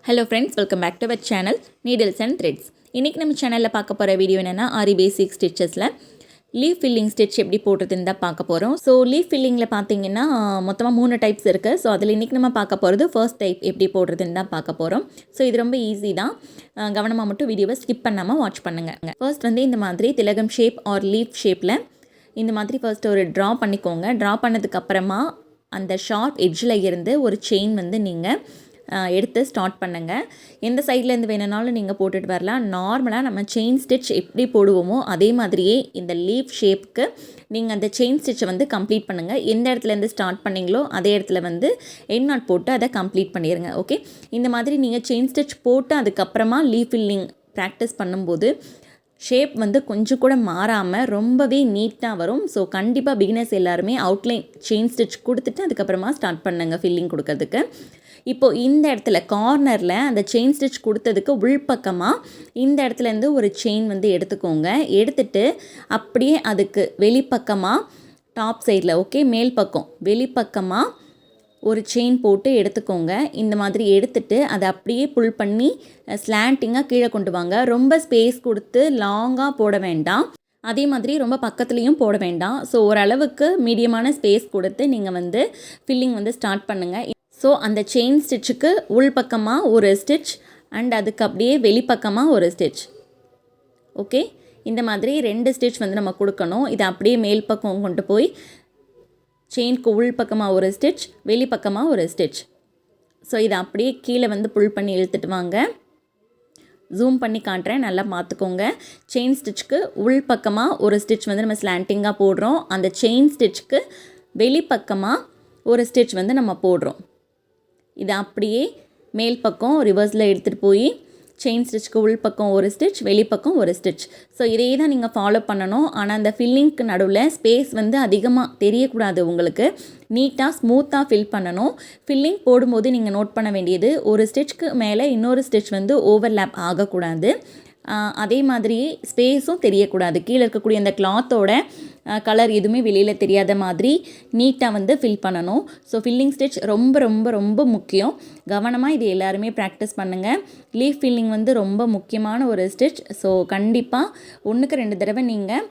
Hello friends, welcome back to our channel Needles and Threads. இன்னைக்கு நம்ம சேனல்ல பார்க்க போற வீடியோ என்னன்னா aari basic stitchesல leaf filling stitch எப்படி போடுறதுன்னு தான் பார்க்க போறோம். சோ leaf fillingல பாத்தீங்கன்னா மொத்தமா 3 டைப்ஸ் இருக்கு. சோ அதுல இன்னைக்கு நம்ம பார்க்க போறது first type எப்படி போடுறதுன்னு தான் பார்க்க போறோம். சோ இது ரொம்ப ஈஸி தான். கவனமா மட்டும் வீடியோவை ஸ்கிப் பண்ணாம வாட்ச் பண்ணுங்க. ஃபர்ஸ்ட் வந்து இந்த மாதிரி திலகம் ஷேப் ஆர் லீஃப் ஷேப்ல இந்த மாதிரி ஃபர்ஸ்ட் ஒரு டிரா பண்ணிக்கோங்க. டிரா பண்ணதுக்கு அப்புறமா அந்த ஷார்ப் எட்ஜ்ல இருந்து ஒரு செயின் வந்து நீங்க எடுத்து ஸ்டார்ட் பண்ணுங்கள். எந்த சைட்லேருந்து வேணுனாலும் நீங்கள் போட்டுட்டு வரலாம். நார்மலாக நம்ம செயின் ஸ்டிச் எப்படி போடுவோமோ அதே மாதிரியே இந்த லீஃப் ஷேப்புக்கு நீங்கள் அந்த செயின் ஸ்டிச்சை வந்து கம்ப்ளீட் பண்ணுங்கள். எந்த இடத்துலேருந்து ஸ்டார்ட் பண்ணிங்களோ அதே இடத்துல வந்து எண்ட் நாட் போட்டு அதை கம்ப்ளீட் பண்ணிடுங்க. ஓகே, இந்த மாதிரி நீங்கள் செயின் ஸ்டிச் போட்டு அதுக்கப்புறமா லீஃப் ஃபில்லிங் ப்ராக்டிஸ் பண்ணும்போது ஷேப் வந்து கொஞ்சம் கூட மாறாமல் ரொம்பவே நீட்டாக வரும். ஸோ கண்டிப்பாக பிகினர்ஸ் எல்லாருமே அவுட்லைன் செயின் ஸ்டிச் கொடுத்துட்டு அதுக்கப்புறமா ஸ்டார்ட் பண்ணுங்கள் ஃபில்லிங் கொடுக்கறதுக்கு. இப்போது இந்த இடத்துல கார்னரில் அந்த செயின் ஸ்டிச் கொடுத்ததுக்கு உள்பக்கமாக இந்த இடத்துலேருந்து ஒரு செயின் வந்து எடுத்துக்கோங்க. எடுத்துட்டு அப்படியே அதுக்கு வெளிப்பக்கமாக டாப் சைடில் மேல் பக்கம் வெளிப்பக்கமாக ஒரு செயின் போட்டு எடுத்துக்கோங்க. இந்த மாதிரி எடுத்துட்டு அதை அப்படியே புல் பண்ணி ஸ்லாண்டிங்காக கீழே கொண்டு வாங்க. ரொம்ப ஸ்பேஸ் கொடுத்து லாங்காக போட வேண்டாம், அதே மாதிரி ரொம்ப பக்கத்துலேயும் போட வேண்டாம். ஸோ ஓரளவுக்கு மீடியமான ஸ்பேஸ் கொடுத்து நீங்கள் வந்து ஃபில்லிங் வந்து ஸ்டார்ட் பண்ணுங்கள். ஸோ அந்த செயின் ஸ்டிச்சுக்கு உள்பக்கமாக ஒரு ஸ்டிச் அண்ட் அதுக்கு அப்படியே வெளிப்பக்கமாக ஒரு ஸ்டிச். ஓகே, இந்த மாதிரி 2 ஸ்டிச் வந்து நம்ம கொடுக்கணும். இதை அப்படியே மேல் பக்கம் கொண்டு போய் செயினுக்கு உள்பக்கமாக ஒரு ஸ்டிச், வெளிப்பக்கமாக ஒரு ஸ்டிச். ஸோ இதை அப்படியே கீழே வந்து புல் பண்ணி இழுத்துட்டு வாங்க. ஜூம் பண்ணி காட்டுறேன், நல்லா பார்த்துக்கோங்க. செயின் ஸ்டிச்சுக்கு உள்பக்கமாக ஒரு ஸ்டிச் வந்து நம்ம ஸ்லாண்டிங்காக போடுறோம். அந்த செயின் ஸ்டிச்சுக்கு வெளிப்பக்கமாக ஒரு ஸ்டிச் வந்து நம்ம போடுறோம். இதை அப்படியே மேல் பக்கம் ரிவர்ஸில் எடுத்துகிட்டு போய் செயின் ஸ்டிச்சுக்கு உள்பக்கம் ஒரு ஸ்டிச், வெளிப்பக்கம் ஒரு ஸ்டிச். ஸோ இதே தான் நீங்கள் ஃபாலோ பண்ணணும். ஆனால் அந்த ஃபில்லிங்க்கு நடுவில் ஸ்பேஸ் வந்து அதிகமாக தெரியக்கூடாது. உங்களுக்கு நீட்டாக ஸ்மூத்தாக ஃபில் பண்ணணும். ஃபில்லிங் போடும்போது நீங்கள் நோட் பண்ண வேண்டியது, ஒரு ஸ்டிச்சுக்கு மேலே இன்னொரு ஸ்டிச் வந்து ஓவர்லேப் ஆகக்கூடாது. அதே மாதிரி ஸ்பேஸும் தெரியக்கூடாது. கீழே இருக்கக்கூடிய அந்த கிளாத்தோட கலர் எதுவுமே வெளியில் தெரியாத மாதிரி நீட்டாக வந்து ஃபில் பண்ணணும். ஸோ ஃபில்லிங் ஸ்டிச் ரொம்ப ரொம்ப ரொம்ப முக்கியம். கவனமாக இது எல்லாருமே ப்ராக்டிஸ் பண்ணுங்கள். லீஃப் ஃபில்லிங் வந்து ரொம்ப முக்கியமான ஒரு ஸ்டிச். ஸோ கண்டிப்பாக 1க்கு 2 தடவை நீங்கள்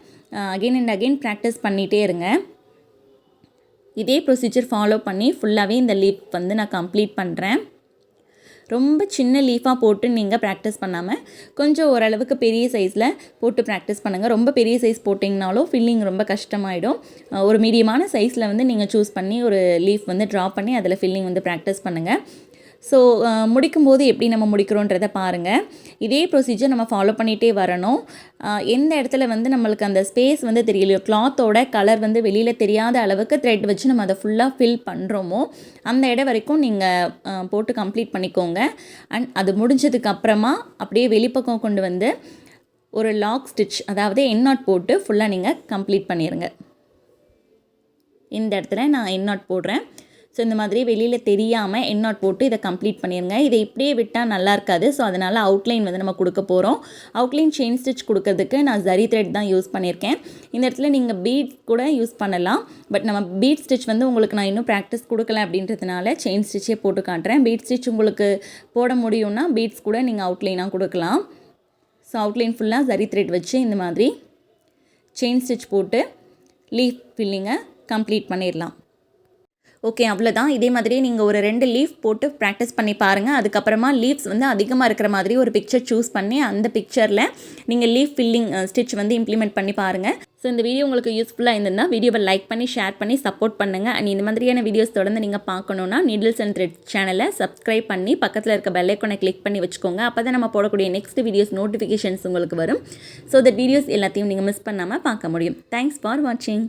அகெயின் அண்ட் அகெயின் ப்ராக்டிஸ் பண்ணிகிட்டே இருங்க. இதே ப்ரொசீஜர் ஃபாலோ பண்ணி ஃபுல்லாகவே இந்த லீஃப் வந்து நான் கம்ப்ளீட் பண்ணுறேன். ரொம்ப சின்ன லீஃபாக போட்டு நீங்கள் ப்ராக்டிஸ் பண்ணாமல் கொஞ்சம் ஓரளவுக்கு பெரிய சைஸில் போட்டு ப்ராக்டிஸ் பண்ணுங்கள். ரொம்ப பெரிய சைஸ் போட்டிங்கனாலும் ஃபில்லிங் ரொம்ப கஷ்டமாயிடும். ஒரு மீடியமான சைஸில் வந்து நீங்கள் சூஸ் பண்ணி ஒரு லீஃப் வந்து ட்ரா பண்ணி அதில் ஃபில்லிங் வந்து ப்ராக்டிஸ் பண்ணுங்கள். ஸோ முடிக்கும்போது எப்படி நம்ம முடிக்கிறோன்றதை பாருங்கள். இதே ப்ரொசீஜர் நம்ம ஃபாலோ பண்ணிகிட்டே வரணும். எந்த இடத்துல வந்து நம்மளுக்கு அந்த ஸ்பேஸ் வந்து தெரியலையோ, கிளாத்தோட கலர் வந்து வெளியில் தெரியாத அளவுக்கு த்ரெட் வச்சு நம்ம அதை ஃபுல்லாக ஃபில் பண்ணுறோமோ அந்த இடம் வரைக்கும் நீங்கள் போட்டு கம்ப்ளீட் பண்ணிக்கோங்க. அண்ட் அது முடிஞ்சதுக்கு அப்புறமா அப்படியே வெளிப்பக்கம் கொண்டு வந்து ஒரு லாக் ஸ்டிச், அதாவது எண்ட் நாட் போட்டு ஃபுல்லாக நீங்கள் கம்ப்ளீட் பண்ணிடுங்க. இந்த இடத்துல நான் எண்ட் நாட் போடுறேன். ஸோ இந்த மாதிரி வெளியில் தெரியாமல் எண்ட் நாட் போட்டு இதை கம்ப்ளீட் பண்ணிடுங்க. இதை இப்படியே விட்டால் நல்லா இருக்காது. ஸோ அதனால் அவுட்லைன் வந்து நம்ம கொடுக்க போகிறோம். அவுட்லைன் செயின் ஸ்டிச் கொடுக்கறதுக்கு நான் ஜரி த்ரெட் தான் யூஸ் பண்ணியிருக்கேன். இந்த இடத்துல நீங்கள் பீட் கூட யூஸ் பண்ணலாம். பட் நம்ம பீட் ஸ்டிச் வந்து உங்களுக்கு நான் இன்னும் ப்ராக்டிஸ் கொடுக்கல அப்படின்றதுனால செயின் ஸ்டிச்சே போட்டு காட்டுறேன். பீட் ஸ்டிச் உங்களுக்கு போட முடியும்னா பீட்ஸ் கூட நீங்கள் அவுட்லைனாக கொடுக்கலாம். ஸோ அவுட்லைன் ஃபுல்லாக ஜரி த்ரெட் வச்சு இந்த மாதிரி செயின் ஸ்டிச் போட்டு லீஃப் ஃபில்லிங்கை கம்ப்ளீட் பண்ணிடலாம். ஓகே, அவ்வளோதான். இதே மாதிரி நீங்கள் ஒரு 2 லீஃப் போட்டு ப்ராக்டிஸ் பண்ணி பாருங்கள். அதுக்கப்புறமா லீவ்ஸ் வந்து அதிகமாக இருக்கிற மாதிரி ஒரு பிக்சர் சூஸ் பண்ணி அந்த பிக்சரில் நீங்கள் லீஃப் ஃபில்லிங் ஸ்டிச் வந்து இம்ப்ளிமெண்ட் பண்ணி பாருங்கள். ஸோ இந்த வீடியோ உங்களுக்கு யூஸ்ஃபுல்லாக இருந்ததுன்னா வீடியோவை லைக் பண்ணி ஷேர் பண்ணி சப்போர்ட் பண்ணுங்கள். அண்ட் இந்த மாதிரியான வீடியோஸ் தொடர்ந்து நீங்கள் பார்க்கணுன்னா நீடில்ஸ் அண்ட் த்ரெட்ஸ் சேனலை சப்ஸ்கிரைப் பண்ணி பக்கத்தில் இருக்க பெல் ஐக்கானை கிளிக் பண்ணி வச்சுக்கோங்க. அப்போ தான் நம்ம போடக்கூடிய நெக்ஸ்ட் வீடியோஸ் நோட்டிஃபிகேஷன்ஸ் உங்களுக்கு வரும். ஸோ தட் வீடியோஸ் எல்லாத்தையும் நீங்கள் மிஸ் பண்ணாமல் பார்க்க முடியும். தேங்க்ஸ் ஃபார் வாட்சிங்.